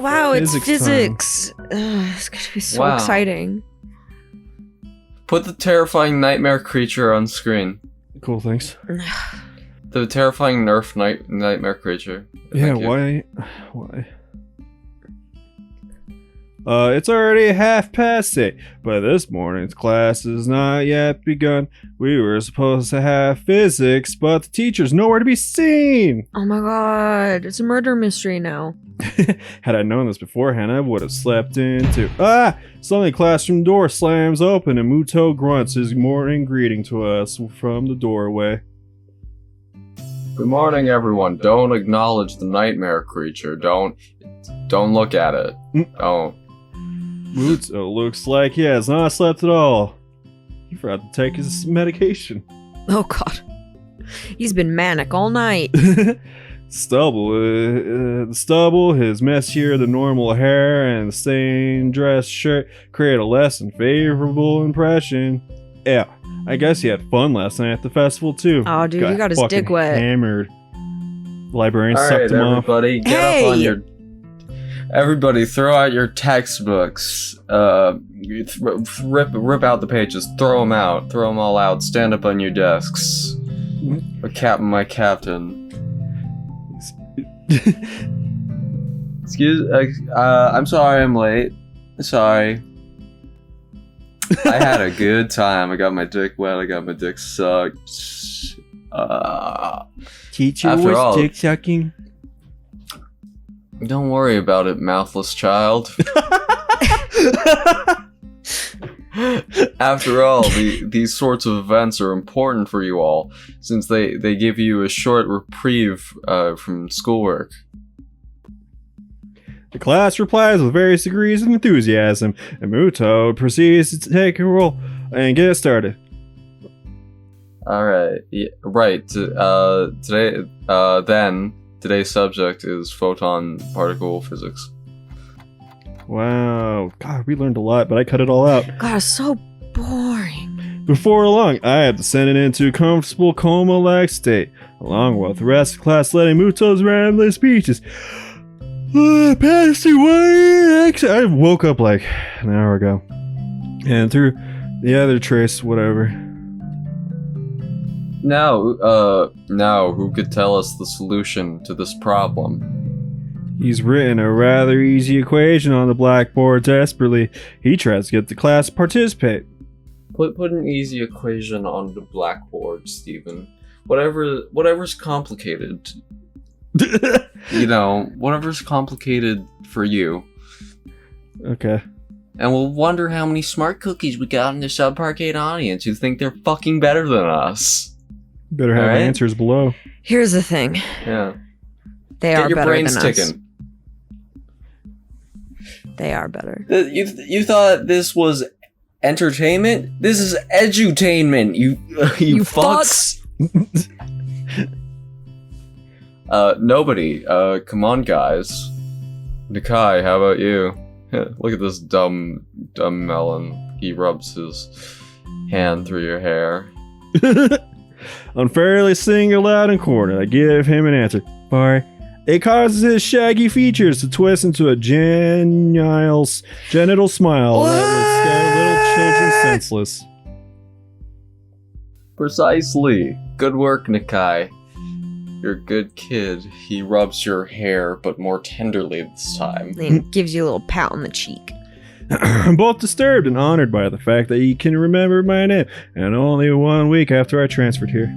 wow, it's Physics physics. It's gonna be so exciting. Put the terrifying nightmare creature on screen. Cool, thanks. The terrifying Nerf nightmare creature. Yeah, why? It's already 8:30, but this morning's class has not yet begun. We were supposed to have physics, but the teacher's nowhere to be seen. Oh my god, it's a murder mystery now. Had I known this beforehand, I would have slept into. Suddenly, classroom door slams open, and Muto grunts his morning greeting to us from the doorway. Good morning, everyone. Don't acknowledge the nightmare creature. Don't look at it. Don't. Muto looks like he has not slept at all. He forgot to take his medication. Oh god. He's been manic all night. The stubble, his messier than normal hair, and the stained dress shirt create a less than favorable impression. Yeah, I guess he had fun last night at the festival too. Oh dude, he got his dick wet. Hammered. The librarian All sucked right, him everybody, off. get up on your... Everybody, throw out your textbooks. Rip out the pages. Throw them out. Throw them all out. Stand up on your desks. My captain. I'm sorry I'm late. Sorry. I had a good time. I got my dick wet. I got my dick sucked. Teacher was dick sucking. Don't worry about it, mouthless child. After all, these sorts of events are important for you all, since they give you a short reprieve from schoolwork. The class replies with various degrees of enthusiasm, and Muto proceeds to take a roll and get started. Alright, yeah, right. Today's subject is photon particle physics. Wow, God, we learned a lot, but I cut it all out. God, it's so boring. Before long, I had descended into a comfortable coma-like state, along with the rest of the class letting Muto's rambling speeches pass away. I woke up like an hour ago, and through the other trace, whatever. Now, who could tell us the solution to this problem? He's written a rather easy equation on the blackboard desperately. He tries to get the class to participate. Put an easy equation on the blackboard, Stephen. Whatever's complicated. Whatever's complicated for you. Okay. And we'll wonder how many smart cookies we got in the SUBPARCADE audience who think they're fucking better than us. Better have answers below. Here's the thing. Yeah. They are better than us. Get your brains ticking. They are better. You thought this was entertainment? This is edutainment. You fucks. Nobody. Come on, guys. Nakai, how about you? Look at this dumb melon. He rubs his hand through your hair. Unfairly singled out and cornered, I give him an answer. Sorry. It causes his shaggy features to twist into a genital smile that would scare little children senseless. Precisely. Good work, Nakai. You're a good kid. He rubs your hair, but more tenderly this time. And gives you a little pat on the cheek. I'm both disturbed and honored by the fact that he can remember my name, and only 1 week after I transferred here.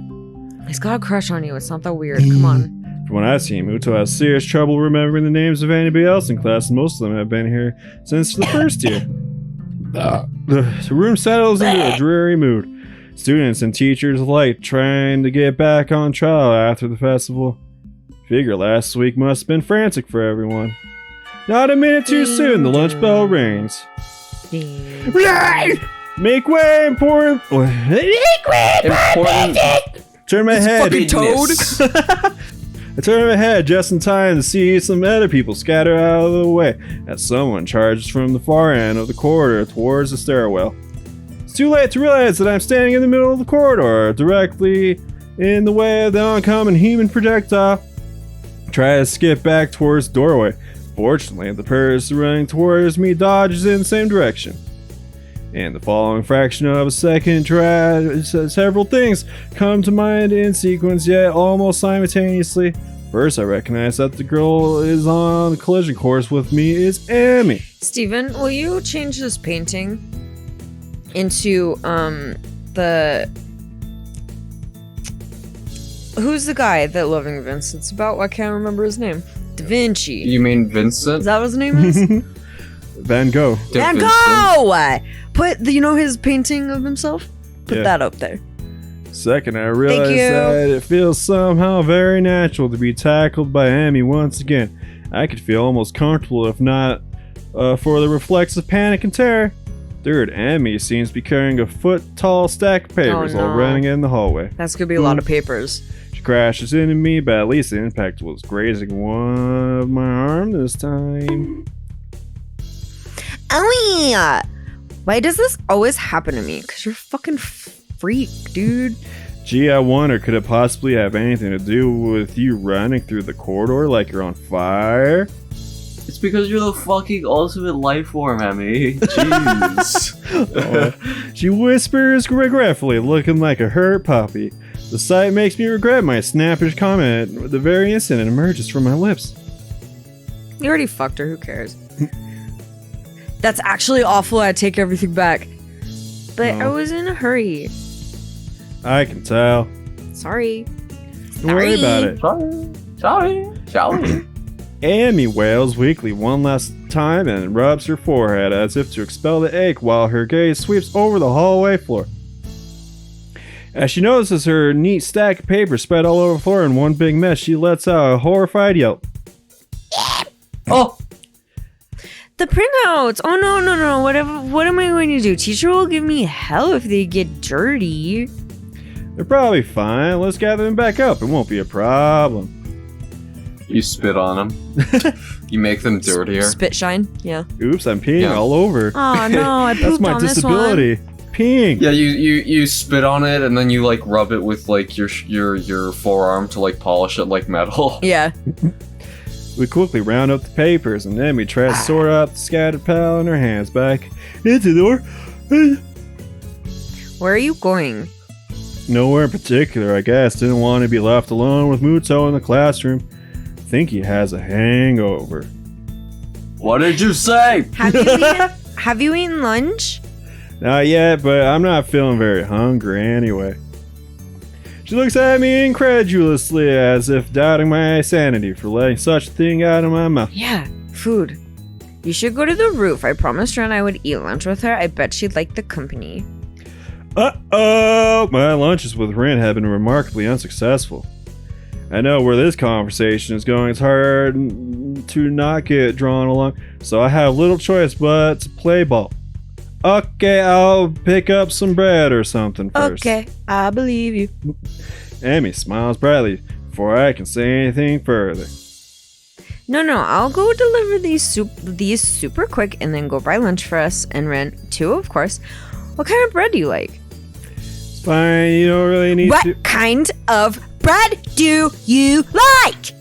He's got a crush on you. It's not that weird. Come on. From what I've seen, Muto has serious trouble remembering the names of anybody else in class, and most of them have been here since the first year. The room settles into a dreary mood. Students and teachers alike trying to get back on trial after the festival. Figure last week must have been frantic for everyone. Not a minute too soon, the lunch bell rings. Make way, important. Make way, important. Turn my head. Fucking toad. I turn my head just in time to see some other people scatter out of the way as someone charges from the far end of the corridor towards the stairwell. It's too late to realize that I'm standing in the middle of the corridor, directly in the way of the oncoming human projectile. Try to skip back towards the doorway. Fortunately, the person running towards me dodges in the same direction. In the following fraction of a second, several things come to mind in sequence, yet almost simultaneously. First, I recognize that the girl is on the collision course with me is Amy. Steven, will you change this painting into the... Who's the guy that Loving Vincent's about? I can't remember his name. Da Vinci. You mean Vincent? Is that what his name is? Van Gogh. Van Vincent. Gogh! Put, you know his painting of himself? Put Yeah. that up there. Second, I realize you. that it feels somehow very natural to be tackled by Amy once again. I could feel almost comfortable if not for the reflexive panic and terror. Third, Amy seems to be carrying a foot-tall stack of papers while no. running in the hallway. That's gonna be a lot of papers. She crashes into me, but at least the impact was grazing one of my arm this time. Oh yeah! Why does this always happen to me? Because you're a fucking freak, dude. Gee, I wonder, could it possibly have anything to do with you running through the corridor like you're on fire? It's because you're the fucking ultimate life form, Emmy. Jeez. Oh, she whispers regretfully, looking like a hurt puppy. The sight makes me regret my snappish comment the very instant it emerges from my lips. You already fucked her, who cares? That's actually awful, I take everything back. But I No. was in a hurry. I can tell. Sorry. Don't worry about it. Sorry. Amy wails weakly one last time and rubs her forehead as if to expel the ache while her gaze sweeps over the hallway floor. As she notices her neat stack of papers spread all over the floor in one big mess, she lets out a horrified yelp. Oh! The printouts! Oh no. What am I going to do? Teacher will give me hell if they get dirty. They're probably fine. Let's gather them back up. It won't be a problem. You spit on them. You make them dirtier. Spit shine? Yeah. Oops, I'm peeing Yeah. all over. Oh no, I That's pooped my on this disability. Peeing. Yeah, you spit on it and then you like rub it with like your forearm to like polish it like metal. one. Yeah. We quickly round up the papers, and then we try to sort out the scattered pile in our hands back into the door. Where are you going? Nowhere in particular, I guess. Didn't want to be left alone with Muto in the classroom. Think he has a hangover. What did you say? Have you eaten lunch? Not yet, but I'm not feeling very hungry anyway. She looks at me incredulously as if doubting my sanity for letting such a thing out of my mouth. Yeah, food. You should go to the roof. I promised Ren I would eat lunch with her. I bet she'd like the company. Uh-oh! My lunches with Rin have been remarkably unsuccessful. I know where this conversation is going. It's hard to not get drawn along, so I have little choice but to play ball. Okay, I'll pick up some bread or something first. Okay, I believe you. Amy smiles brightly before I can say anything further. No, I'll go deliver these super quick and then go buy lunch for us and Ren too, of course. What kind of bread do you like? It's fine, you don't really need to. What kind of bread do you like?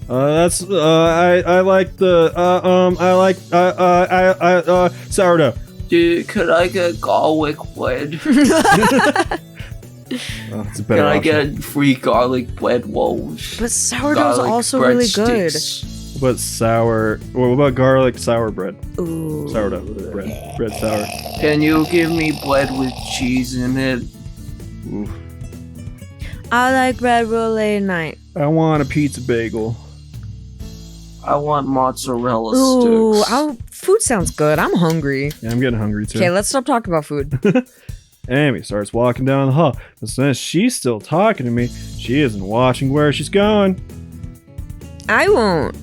I like the sourdough. Dude, could I get garlic bread? Oh, it's a better Can I option. get free garlic bread rolls? But sourdough's Garlic also really good. breadsticks. What about garlic sour bread? Ooh. Sourdough bread sour. Can you give me bread with cheese in it? Oof. I like bread roulade night. I want a pizza bagel. I want mozzarella Ooh, sticks. food sounds good. I'm hungry. Yeah, I'm getting hungry too. Okay, let's stop talking about food. Amy starts walking down the hall, but since she's still talking to me, she isn't watching where she's going. I won't.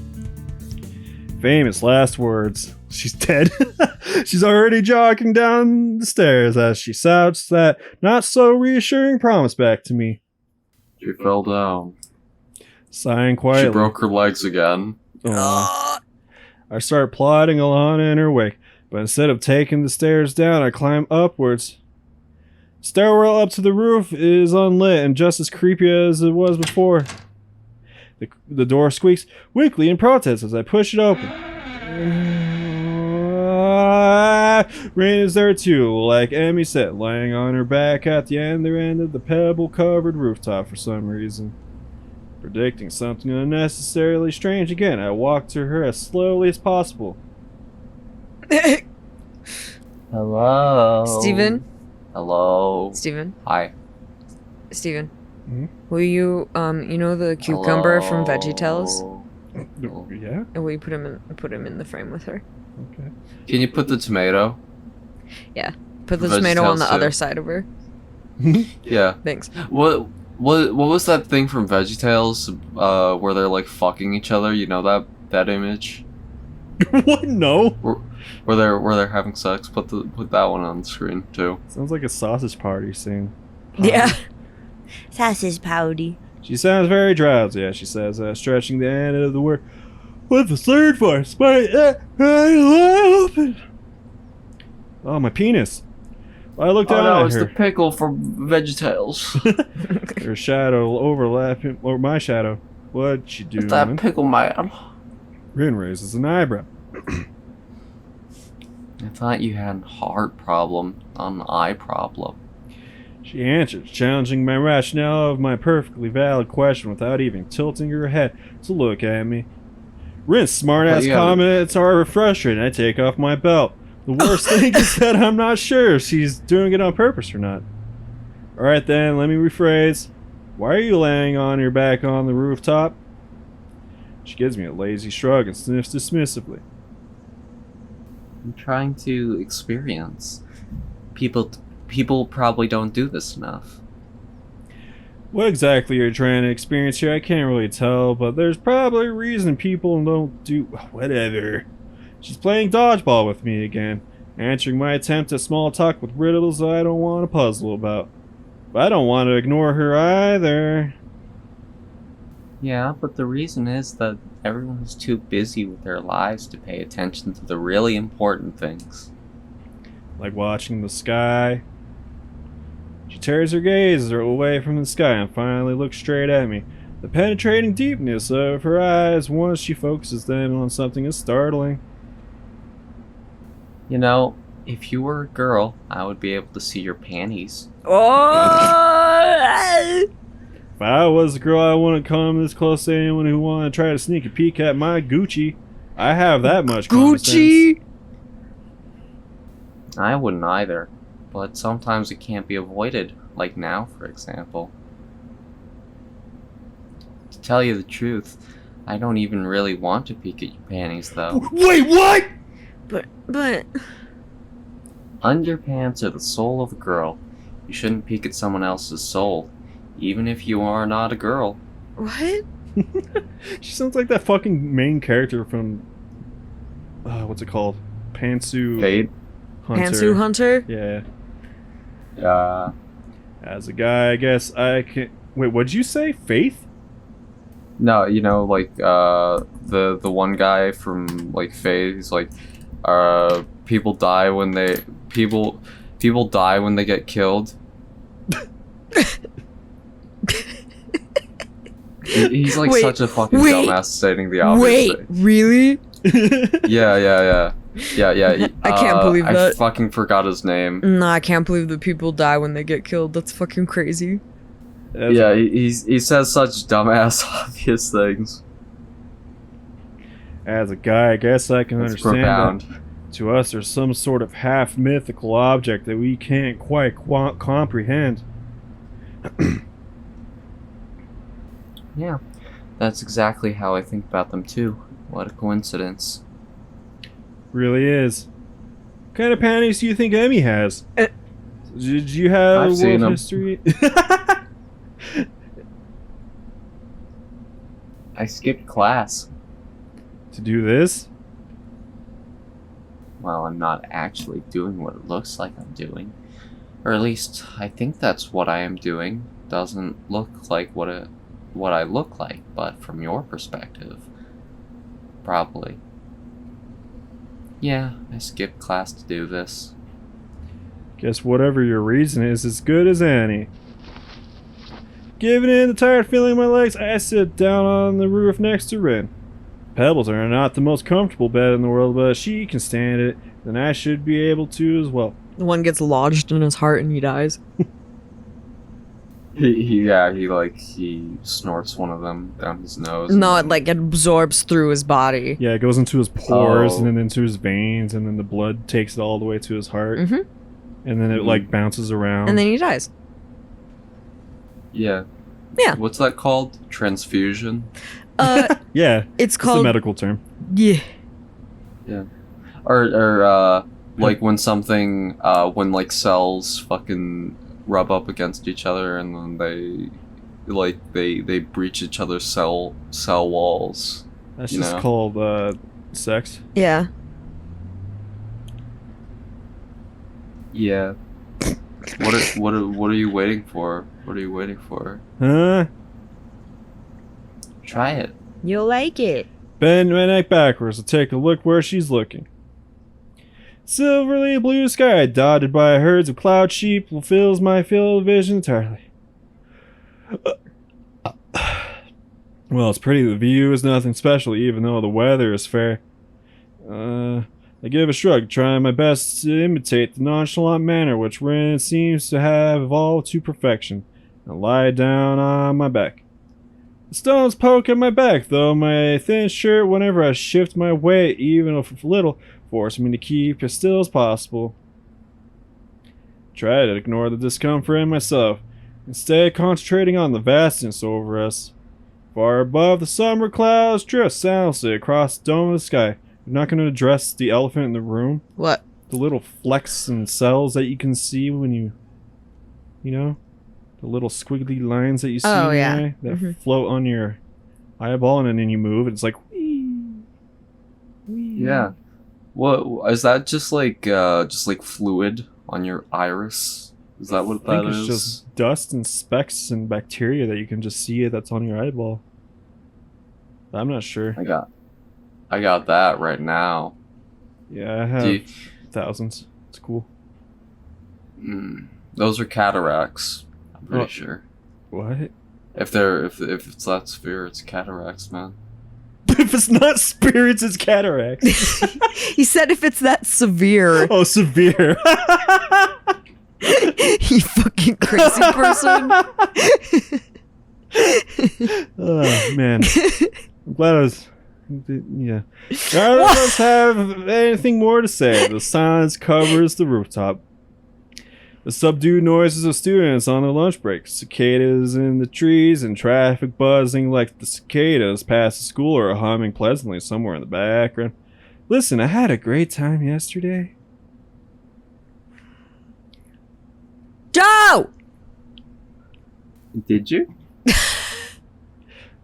Famous last words. She's dead. She's already jogging down the stairs as she shouts that not so reassuring promise back to me. She fell down. Sighing quietly. She broke her legs again. Aw. I start plodding along in her wake, but instead of taking the stairs down, I climb upwards. Stairwell up to the roof is unlit and just as creepy as it was before. The door squeaks weakly in protest as I push it open. Rain is there too, like Emmy said, laying on her back at the other end of the pebble-covered rooftop for some reason. Predicting something unnecessarily strange again, I walk to her as slowly as possible. Hello. Steven? Hello. Steven? Hi. Steven? Hmm? Will you, you know the cucumber from Hello. VeggieTales? Yeah? And will you put him in the frame with her? Okay. Can you put the tomato? Put the tomato on the VeggieTales other too. side of her. Yeah. Thanks. What was that thing from VeggieTales? Where they're like fucking each other? You know that image? What? No? Where they're having sex? Put that one on the screen too. Sounds like a sausage party scene. Yeah. Sausage pouty. She sounds very drowsy, as she says, stretching the end of the word with the third voice. My open. Oh, my penis. I look down that at was her. the pickle from VeggieTales. Her shadow overlapping, or my shadow. What'd she do? What's that pickle, man? Rin raises an eyebrow. I thought you had a heart problem, not an eye problem. She answers, challenging my rationale of my perfectly valid question without even tilting her head to look at me. Rin's smartass yeah, comments are frustrating. I take off my belt. The worst thing is that I'm not sure if she's doing it on purpose or not. Alright then, let me rephrase. Why are you laying on your back on the rooftop? She gives me a lazy shrug and sniffs dismissively. I'm trying to experience. People probably don't do this enough. What exactly you're trying to experience here, I can't really tell, but there's probably a reason people don't do... whatever. She's playing dodgeball with me again, answering my attempt at small talk with riddles I don't want to puzzle about. But I don't want to ignore her either. Yeah, but the reason is that everyone's too busy with their lives to pay attention to the really important things. Like watching the sky. She tears her gaze away from the sky and finally looks straight at me. The penetrating deepness of her eyes once she focuses them on something as startling. You know, if you were a girl, I would be able to see your panties. Oh! If I was a girl, I wouldn't come this close to anyone who wanted to try to sneak a peek at my Gucci. I have that much common sense. Gucci! I wouldn't either, but sometimes it can't be avoided, like now, for example. To tell you the truth, I don't even really want to peek at your panties, though. Wait, what? But... Underpants are the soul of a girl. You shouldn't peek at someone else's soul, even if you are not a girl. What? She sounds like that fucking main character from... what's it called? Pantsu Fade? Hunter. Pantsu Hunter? Yeah. As a guy, I guess I can... Wait, what'd you say? Faith? No, you know, like, the one guy from, like, Fade, he's like, people die when they get killed. He's like Wait, such a fucking wait, dumbass stating the obvious Wait, thing. really? Yeah. I can't believe I that. fucking forgot his name. Nah, I can't believe that people die when they get killed. That's fucking crazy. Yeah, he says such dumbass obvious things. As a guy, I guess I can It's understand profound. that to us there's some sort of half-mythical object that we can't quite comprehend. Yeah, that's exactly how I think about them too. What a coincidence. Really is. What kind of panties do you think Emmy has? Did you have I've a seen wolf 'em. history? I skipped class. To do this? Well, I'm not actually doing what it looks like I'm doing. Or at least, I think that's what I am doing. Doesn't look like what I look like, but from your perspective, probably. Yeah, I skipped class to do this. Guess whatever your reason is as good as any. Giving in the tired feeling in my legs, I sit down on the roof next to Rin. Pebbles are not the most comfortable bed in the world, but she can stand it, then I should be able to as well. The one gets lodged in his heart and he dies. He snorts one of them down his nose. No, it like absorbs through his body. Yeah, it goes into his pores Oh. and then into his veins, and then the blood takes it all the way to his heart, Mm-hmm. and then it like bounces around. And then he dies. Yeah. Yeah. What's that called? Transfusion? Yeah, It's it's a called... medical term. Yeah. Or like when something, when like cells fucking rub up against each other and then they breach each other's cell walls. That's You just know. called sex. Yeah. Yeah. What are you waiting for? What are you waiting for? Huh? Try it. You'll like it. Bend my neck backwards to take a look where she's looking. Silvery blue sky dotted by herds of cloud sheep fulfills my field of vision entirely. Well, it's pretty. The view is nothing special, even though the weather is fair. I give a shrug, trying my best to imitate the nonchalant manner which Rin seems to have evolved to perfection, and lie down on my back. The stones poke at my back, though my thin shirt, whenever I shift my weight even a little, force me to keep as still as possible. Try to ignore the discomfort in myself, instead concentrating on the vastness over us. Far above, the summer clouds drift soundlessly across the dome of the sky. I'm not going to address the elephant in the room. What? The little flecks and cells that you can see when you know? The little squiggly lines that you see Oh, in yeah. your eye that Mhm. float on your eyeball, and then you move, and it's like, wee, wee. Yeah. What is that? Just like fluid on your iris? Is that what I think that it's is? just dust and specks and bacteria that you can just see that's on your eyeball. I'm not sure. I got that right now. Yeah, I have Do you- thousands. It's cool. Those are cataracts. I'm pretty Oh. sure. What? If it's that severe, it's cataracts, man. If it's not spirits, it's cataracts. He said if it's that severe. Oh, severe. You fucking crazy person. Oh, man. I'm glad I was... Yeah. None of us have anything more to say. The silence covers the rooftop. The subdued noises of students on their lunch breaks, cicadas in the trees, and traffic buzzing like the cicadas past the school are humming pleasantly somewhere in the background. Listen, I had a great time yesterday. Joe! Did you?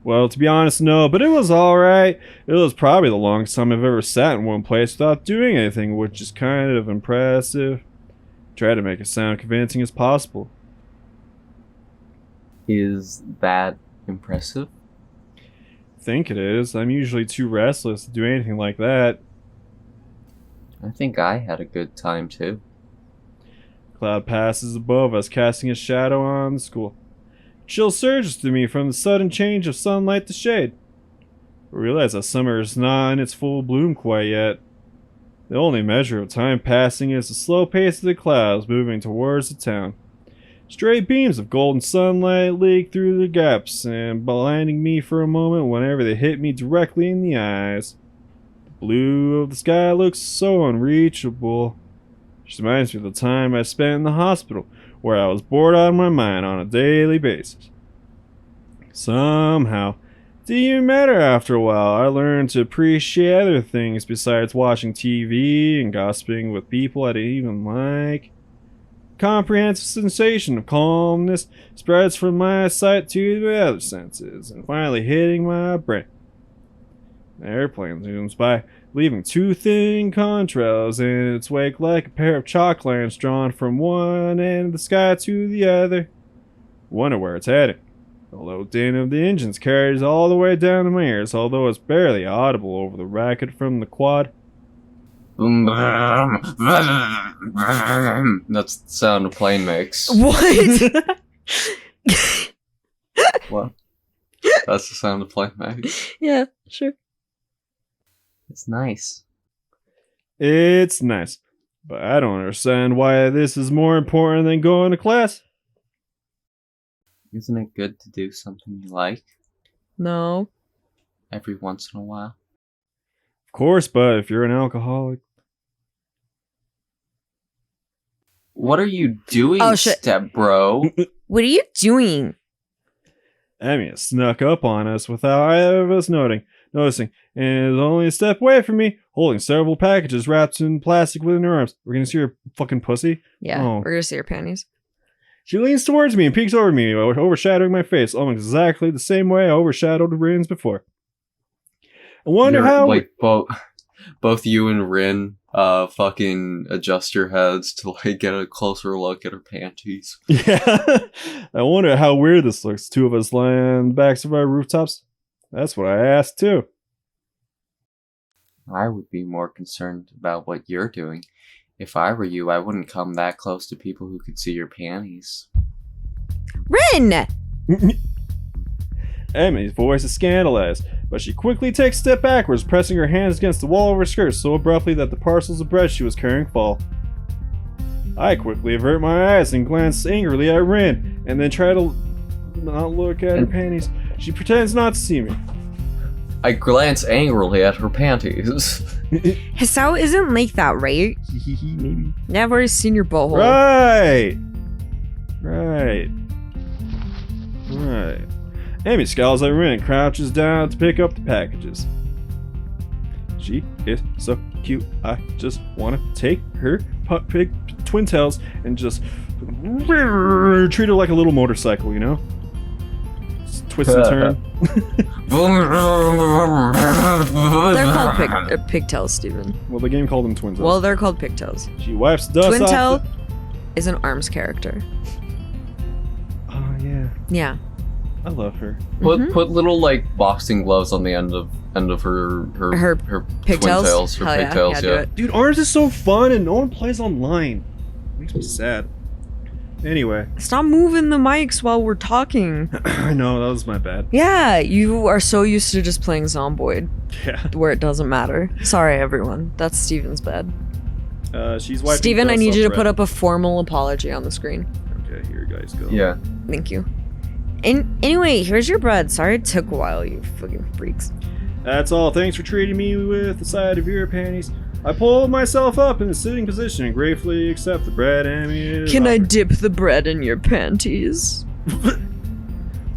Well, to be honest, no, but it was alright. It was probably the longest time I've ever sat in one place without doing anything, which is kind of impressive. Try to make it sound convincing as possible. Is that impressive? Think it is. I'm usually too restless to do anything like that. I think I had a good time too. Cloud passes above us, casting a shadow on the school. Chill surges through me from the sudden change of sunlight to shade. I realize that summer is not in its full bloom quite yet. The only measure of time passing is the slow pace of the clouds moving towards the town. Stray beams of golden sunlight leak through the gaps and blinding me for a moment whenever they hit me directly in the eyes. The blue of the sky looks so unreachable. She reminds me of the time I spent in the hospital, where I was bored out of my mind on a daily basis. Somehow, it didn't even matter after a while. I learned to appreciate other things besides watching TV and gossiping with people I didn't even like. Comprehensive sensation of calmness spreads from my sight to the other senses, and finally hitting my brain. The airplane zooms by, leaving two thin contrails in its wake like a pair of chalk lines drawn from one end of the sky to the other. Wonder where it's heading. The low din of the engines carries all the way down to my ears, although it's barely audible over the racket from the quad. That's the sound a plane makes. What? What? That's the sound of play, Maggie. Yeah, sure. It's nice. It's nice, but I don't understand why this is more important than going to class. Isn't it good to do something you like No. every once in a while? Of course, but if you're an alcoholic. What are you doing, Oh, shit. step bro? What are you doing? Emmy snuck up on us without either of us noticing, and is only a step away from me, holding several packages wrapped in plastic within her arms. We're gonna see her fucking pussy? Yeah, Oh. we're gonna see your panties. She leans towards me and peeks over me, overshadowing my face, almost exactly the same way I overshadowed Rin's before. I wonder You're, how... like both you and Rin fucking adjust your heads to like get a closer look at her panties. Yeah. I wonder how weird this looks. Two of us lying on the backs of our rooftops. That's what I asked too. I would be more concerned about what you're doing. If I were you, I wouldn't come that close to people who could see your panties. Rin! Emmy's voice is scandalized, but she quickly takes a step backwards, pressing her hands against the wall of her skirt so abruptly that the parcels of bread she was carrying fall. I quickly avert my eyes and glance angrily at Rin, and then try to not look at her panties. She pretends not to see me. I glance angrily at her panties. Hisao isn't like that, right? Maybe. Never seen your butthole. Right. Amy scowls at Rin and crouches down to pick up the packages. She is so cute. I just want to take her big twin tails and just treat her like a little motorcycle, you know? Just twist and turn. They're called pigtails, Steven. Well, the game called them twin tails. Well, they're called pigtails. She wipes dust Twin off. tail is an ARMS character. Oh yeah, Yeah. I love her. Put little like boxing gloves on the end of her Pigtails? twin tails, her Hell yeah, pigtails, do yeah. it. Dude, ARMS is so fun and no one plays online. Makes me sad. Anyway. Stop moving the mics while we're talking. I know, that was my bad. Yeah, you are so used to just playing Zomboid, Yeah. where it doesn't matter. Sorry, everyone. That's Steven's bad. She's wiping Steven, I dust need off you to bread. put up a formal apology on the screen. Okay, here you guys go. Yeah. Thank you. And anyway, here's your bread. Sorry it took a while, you fucking freaks. That's all. Thanks for treating me with the side of your panties. I pulled myself up in a sitting position and gratefully accept the bread Amy. Can I dip the bread in your panties?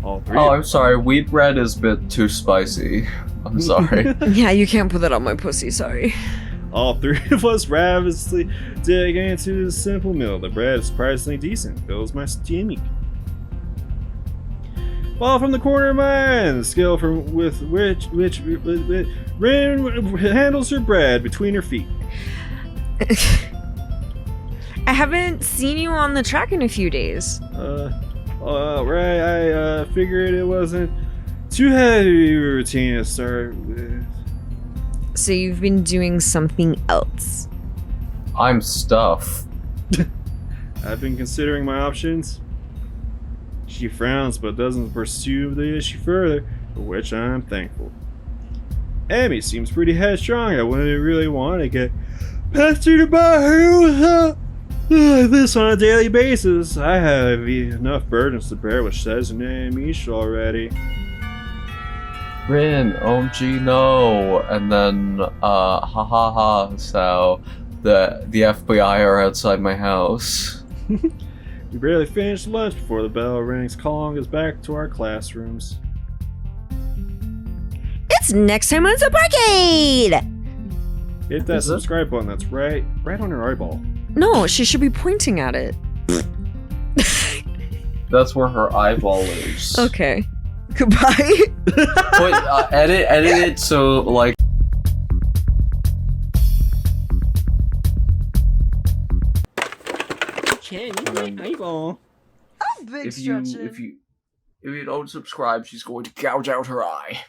All three. Oh, I'm sorry. Wheat bread is a bit too spicy. I'm sorry. Yeah, you can't put that on my pussy, sorry. All three of us ravenously dig into the simple meal. The bread is surprisingly decent. Fills my stomach. Fall from the corner of my eye, the skill from with which Rin handles her bread between her feet. I haven't seen you on the track in a few days. Right. I figured it wasn't too heavy a routine to start with. So you've been doing something else. I'm stuff. I've been considering my options. She frowns but doesn't pursue the issue further, for which I'm thankful. Amy seems pretty headstrong. I wouldn't really want to get pestered about her like this on a daily basis. I have enough burdens to bear, which says her name each already. Rin, OMG, no. And then, ha ha ha, so the FBI are outside my house. We barely finished lunch before the bell rings, calling us back to our classrooms. It's next time on SUBPARCADE! Hit that Is it? subscribe button. That's right on her eyeball. No, she should be pointing at it. That's where her eyeball is. Okay. Goodbye. But edit it so like. Ken, my eyeball. Big If you don't subscribe, she's going to gouge out her eye.